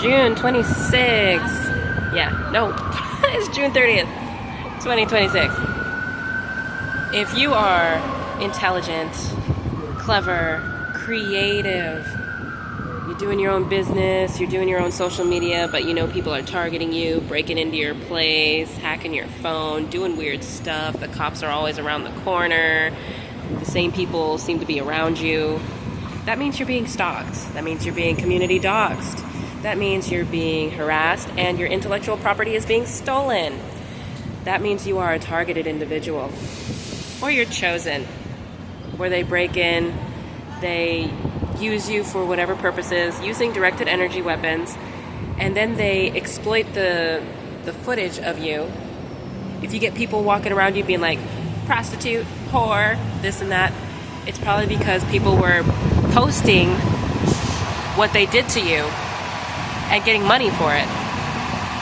June 26th. Yeah, no, it's June 30th, 2026. If you are intelligent, clever, creative, you're doing your own business, you're doing your own social media, but you know people are targeting you, breaking into your place, hacking your phone, doing weird stuff, the cops are always around the corner, the same people seem to be around you, that means you're being stalked. That means you're being community doxxed. That means you're being harassed and your intellectual property is being stolen. That means you are a targeted individual. Or you're chosen, where they break in, they use you for whatever purposes, using directed energy weapons, and then they exploit the footage of you. If you get people walking around you being like, prostitute, whore, this and that, it's probably because people were posting what they did to you and getting money for it.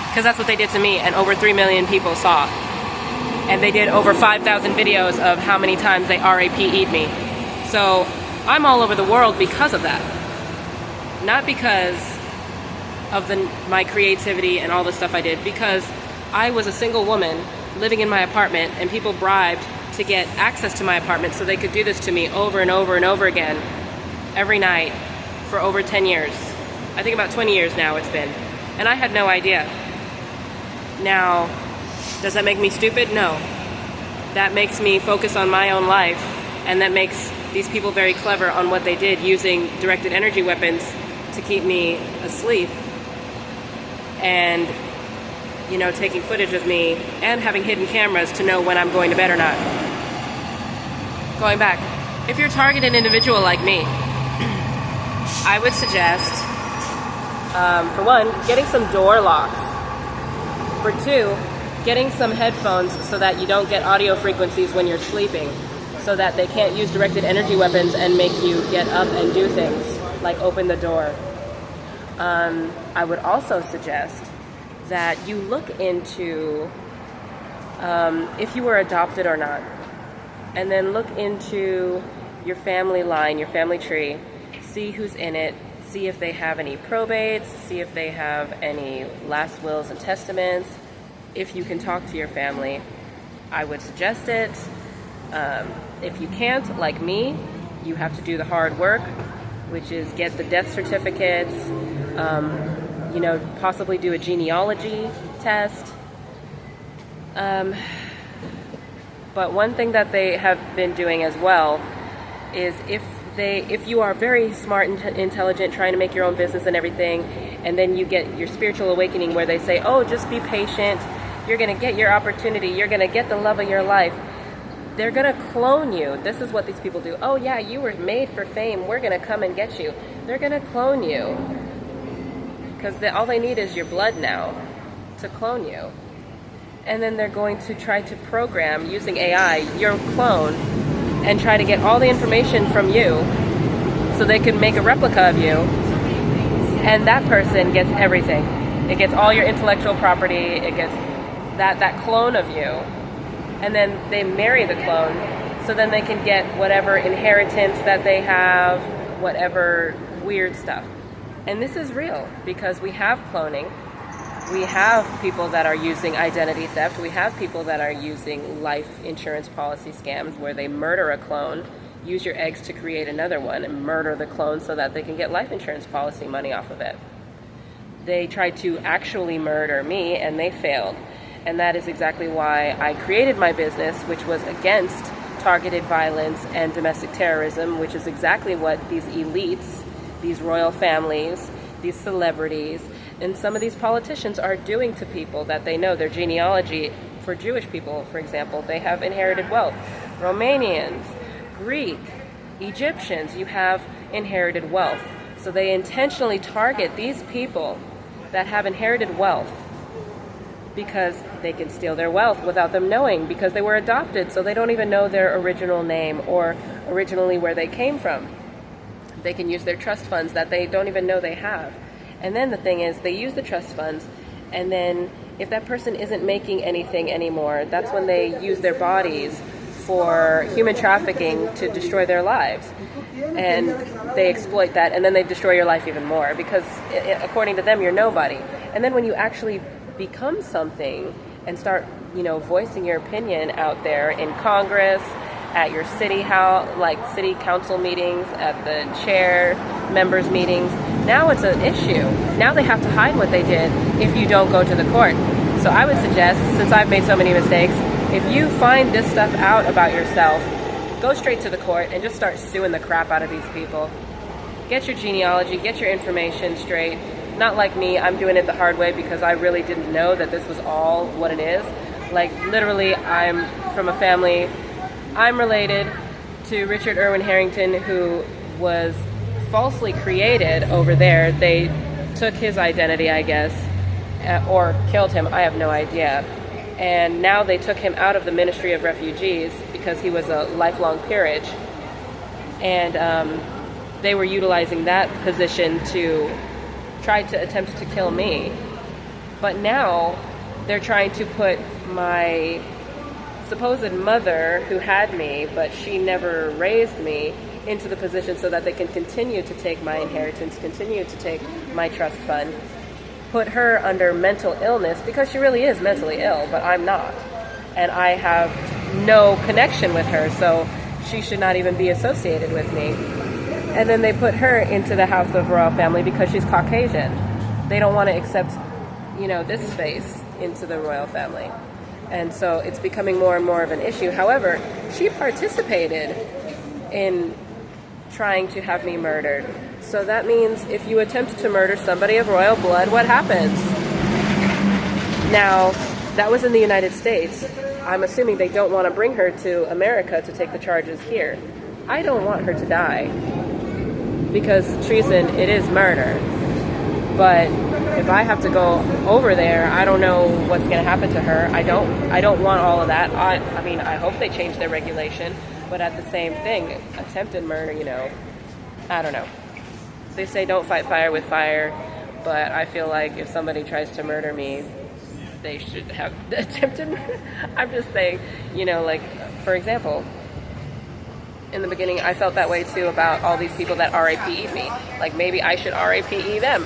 Because that's what they did to me, and over 3 million people saw. And they did over 5,000 videos of how many times they RAPE'd me. So I'm all over the world because of that. Not because of my creativity and all the stuff I did, because I was a single woman living in my apartment and people bribed to get access to my apartment so they could do this to me over and over and over again every night for over 10 years. I think about 20 years now it's been. And I had no idea. Now, does that make me stupid? No. That makes me focus on my own life, and that makes these people very clever on what they did using directed energy weapons to keep me asleep and, you know, taking footage of me and having hidden cameras to know when I'm going to bed or not. Going back, if you're a targeted individual like me, I would suggest, for one, getting some door locks. For two, getting some headphones so that you don't get audio frequencies when you're sleeping, so that they can't use directed energy weapons and make you get up and do things, like open the door. I would also suggest that you look into if you were adopted or not, and then look into your family line, your family tree, see who's in it, see if they have any probates, see if they have any last wills and testaments. If you can talk to your family, I would suggest it. If you can't, like me, you have to do the hard work, which is get the death certificates, you know, possibly do a genealogy test. But one thing that they have been doing as well is if you are very smart and intelligent, trying to make your own business and everything, and then you get your spiritual awakening where they say, oh, just be patient, you're going to get your opportunity, you're going to get the love of your life. They're going to clone you. This is what these people do. Oh yeah, you were made for fame, we're going to come and get you. They're going to clone you. Because all they need is your blood now to clone you. And then they're going to try to program, using AI, your clone, and try to get all the information from you so they can make a replica of you. And that person gets everything. It gets all your intellectual property, it gets that clone of you. And then they marry the clone, so then they can get whatever inheritance that they have, whatever weird stuff. And this is real, because we have cloning. We have people that are using identity theft. We have people that are using life insurance policy scams where they murder a clone, use your eggs to create another one, and murder the clone so that they can get life insurance policy money off of it. They tried to actually murder me, and they failed. And that is exactly why I created my business, which was against targeted violence and domestic terrorism, which is exactly what these elites, these royal families, these celebrities, and some of these politicians are doing to people that they know. Their genealogy, for Jewish people, for example, they have inherited wealth. Romanians, Greek, Egyptians, you have inherited wealth. So they intentionally target these people that have inherited wealth because they can steal their wealth without them knowing, because they were adopted, so they don't even know their original name or originally where they came from. They can use their trust funds that they don't even know they have. And then the thing is, they use the trust funds, and then if that person isn't making anything anymore, that's when they use their bodies for human trafficking to destroy their lives. And they exploit that, and then they destroy your life even more because, according to them, you're nobody. And then when you actually become something and start, voicing your opinion out there in Congress, at your city council meetings, at the chair members' meetings, now it's an issue. Now they have to hide what they did if you don't go to the court. So I would suggest, since I've made so many mistakes, if you find this stuff out about yourself, go straight to the court and just start suing the crap out of these people. Get your genealogy, get your information straight. Not like me, I'm doing it the hard way because I really didn't know that this was all what it is. Like, literally, I'm from a family, I'm related to Richard Irwin Harrington, who was falsely created over there. They took his identity, I guess, or killed him, I have no idea. And now they took him out of the Ministry of Refugees because he was a lifelong peerage. And they were utilizing that position to try to attempt to kill me. But now they're trying to put my supposed mother, who had me, but she never raised me, into the position so that they can continue to take my inheritance, continue to take my trust fund, put her under mental illness, because she really is mentally ill, but I'm not. And I have no connection with her, so she should not even be associated with me. And then they put her into the House of Royal Family because she's Caucasian. They don't want to accept, this face into the royal family. And so it's becoming more and more of an issue. However, she participated in trying to have me murdered. So that means if you attempt to murder somebody of royal blood, what happens? Now, that was in the United States. I'm assuming they don't want to bring her to America to take the charges here. I don't want her to die, because treason, it is murder. But if I have to go over there, I don't know what's going to happen to her. I don't want all of that. I mean, I hope they change their regulation, but at the same thing, attempted murder, I don't know. They say don't fight fire with fire, but I feel like if somebody tries to murder me, they should have attempted murder. I'm just saying, for example, in the beginning, I felt that way too about all these people that RAPE'd me. Like, maybe I should RAPE them.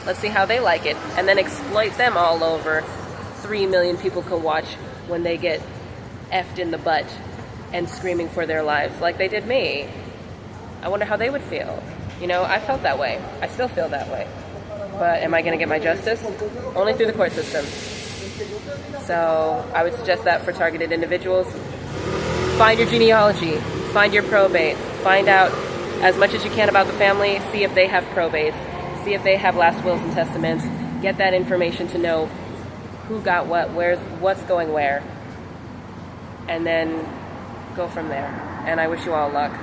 Let's see how they like it. And then exploit them all over. 3 million people can watch when they get effed in the butt and screaming for their lives like they did me. I wonder how they would feel. I felt that way. I still feel that way. But am I going to get my justice? Only through the court system. So I would suggest that for targeted individuals. Find your genealogy. Find your probate. Find out as much as you can about the family. See if they have probates. See if they have last wills and testaments. Get that information to know who got what, what's going where. And then go from there. And I wish you all luck.